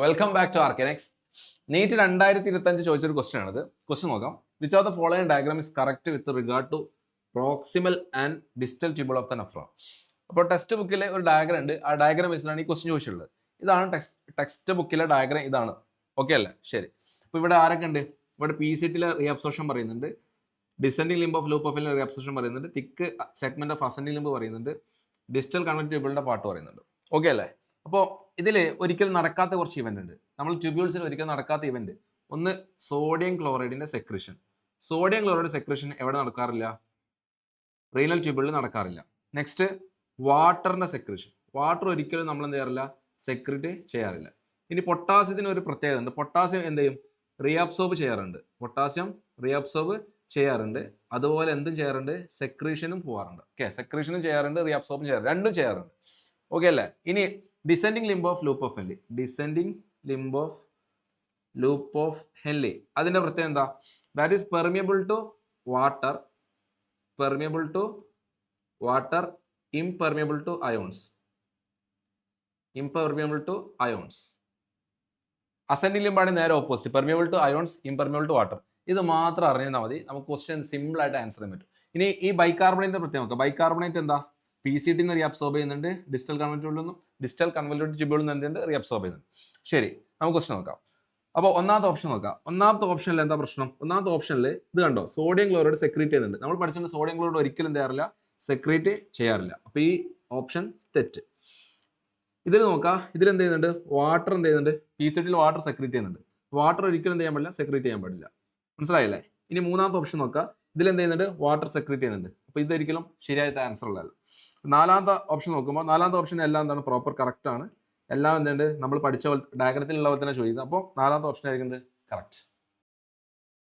Welcome back to Arcanex. NEET 2025 ചോദിച്ചൊരു question ആണിത്. Question നോക്കാം. Which of the following diagram is correct with regard to proximal and distal tubule of the nephron. അപ്പോൾ text ബുക്കിലെ ഒരു diagram ഉണ്ട്. ആ diagram വെച്ചിട്ടാണ് ഈ ക്വസ്റ്റ്യൻ ചോദിച്ചിട്ടുള്ളത്. ഇതാണ് ടെക്സ്റ്റ് ബുക്കിലെ ഡയഗ്രാം. ഇതാണ്. ഓക്കെ അല്ലേ? ശരി. അപ്പോൾ ഇവിടെ ആരൊക്കെ ഉണ്ട്? ഇവിടെ PCTയിലെ റീഅബ്സോർഷൻ പറയുന്നുണ്ട്, descending limb of loop of reabsorption പറയുന്നുണ്ട്, തിക്ക് സെഗ്മെന്റ് ഓഫ് അസെൻഡിങ് ലിംബ് പറയുന്നുണ്ട്, ഡിസ്റ്റൽ കൺവെക്റ്റീവ് ട്യൂബിളിന്റെ പാർട്ട് പറയുന്നുണ്ട്. ഓക്കെ അല്ലേ? അപ്പോൾ ഇതിൽ ഒരിക്കലും നടക്കാത്ത കുറച്ച് ഇവന്റ് ഉണ്ട്. നമ്മൾ ട്യൂബ്യൂൾസിൽ ഒരിക്കലും നടക്കാത്ത ഇവന്റ് ഒന്ന് സോഡിയം ക്ലോറൈഡിന്റെ സെക്രീഷൻ. സോഡിയം ക്ലോറൈഡ് സെക്രീഷൻ എവിടെ നടക്കാറില്ല? റീനൽ ട്യൂബിളിൽ നടക്കാറില്ല. നെക്സ്റ്റ് വാട്ടറിന്റെ സെക്രീഷൻ. വാട്ടർ ഒരിക്കലും നമ്മൾ എന്ത് ചെയ്യാറില്ല? സെക്രീറ്റ് ചെയ്യാറില്ല. ഇനി പൊട്ടാസ്യത്തിന് ഒരു പ്രത്യേകത ഉണ്ട്. പൊട്ടാസ്യം എന്ത് ചെയ്യും? റീഅബ്സോർബ് ചെയ്യാറുണ്ട്. പൊട്ടാസ്യം റീഅബ്സോർബ് ചെയ്യാറുണ്ട്. അതുപോലെ എന്തും ചെയ്യാറുണ്ട്? സെക്രീഷനും പോകാറുണ്ട്. ഓക്കെ, സെക്രീഷനും ചെയ്യാറുണ്ട്, റീഅബ്സോർബും ചെയ്യാറുണ്ട്, രണ്ടും ചെയ്യാറുണ്ട്. ഓക്കെ അല്ലേ? ഇനി descending limb of loop of Henle. Descending limb of loop of Henle അതിന്റെ പ്രത്യേകത എന്താ? That is permeable to water, permeable to water, impermeable to ions. Impermeable to ions. Ascending ലിംബാണ് നേരെ opposite. Permeable to ions, impermeable to water. ഇത് മാത്രം അറിഞ്ഞാൽ മതി, നമുക്ക് ക്വസ്റ്റ്യൻ സിമ്പിൾ ആയിട്ട് ആൻസർ ചെയ്യാൻ പറ്റും. ഇനി ഈ ബൈകാർബണേറ്റിന്റെ പ്രത്യേകം നോക്കാം. ബൈകാർബണേറ്റ് എന്താ? PCT നിന്ന് റീഅബ്സോർബ് ചെയ്യുന്നുണ്ട്, ഡിസ്റ്റൽ കൺവെർട്ടബിളിൽ നിന്നും ഡിസ്റ്റൽ കൺവെർട്ടബിൾ ട്യൂബിളിൽ നിന്ന് എന്തുണ്ട്? റീഅബ്സോർബ് ചെയ്യുന്നുണ്ട്. ശരി, നമുക്ക് ക്വസ്റ്റ്യൻ നോക്കാം. അപ്പോൾ ഒന്നാമത്തെ ഓപ്ഷൻ നോക്കാം. ഒന്നാമത്തെ ഓപ്ഷനിൽ എന്താ പ്രശ്നം? ഒന്നാമത്തെ ഓപ്ഷനിൽ ഇത് കണ്ടോ, സോഡിയം ക്ലോറൈഡ് സെക്രീറ്റ് ചെയ്യുന്നുണ്ട്. നമ്മൾ പഠിച്ചിട്ടുണ്ട് സോഡിയം ക്ലോറൈഡ് ഒരിക്കലും എന്ത് ചെയ്യാറില്ല? സെക്രീറ്റ് ചെയ്യാറില്ല. അപ്പോൾ ഈ ഓപ്ഷൻ തെറ്റ്. ഇതിൽ നോക്കാം, ഇതിൽ എന്ത് ചെയ്യുന്നുണ്ട്? വാട്ടർ എന്ത് ചെയ്യുന്നുണ്ട്? PCTയിൽ വാട്ടർ സെക്രീറ്റ് ചെയ്യുന്നുണ്ട്. വാട്ടർ ഒരിക്കലും എന്ത് ചെയ്യാൻ പാടില്ല? സെക്രീറ്റ് ചെയ്യാൻ പാടില്ല. മനസ്സിലായില്ലേ? ഇനി മൂന്നാമത്തെ ഓപ്ഷൻ നോക്കാം. ഇതിൽ എന്ത് ചെയ്യുന്നുണ്ട്? വാട്ടർ സെക്രീറ്റ് ചെയ്യുന്നുണ്ട്. അപ്പോൾ ഇതൊരിക്കലും ശരിയായിട്ട് ആൻസർ ഉള്ളതല്ല. നാലാമത്തെ ഓപ്ഷൻ നോക്കുമ്പോൾ നാലാമത്തെ ഓപ്ഷൻ എല്ലാം എന്താണ്? പ്രോപ്പർ കറക്റ്റ് ആണ്. എല്ലാം എന്തുണ്ട്? നമ്മൾ പഠിച്ച ഡയഗ്രത്തിലുള്ള പോലെ തന്നെ ചോദിക്കുന്നത്. അപ്പോൾ നാലാമത്തെ ഓപ്ഷൻ ആയിരിക്കുന്നത് കറക്റ്റ്.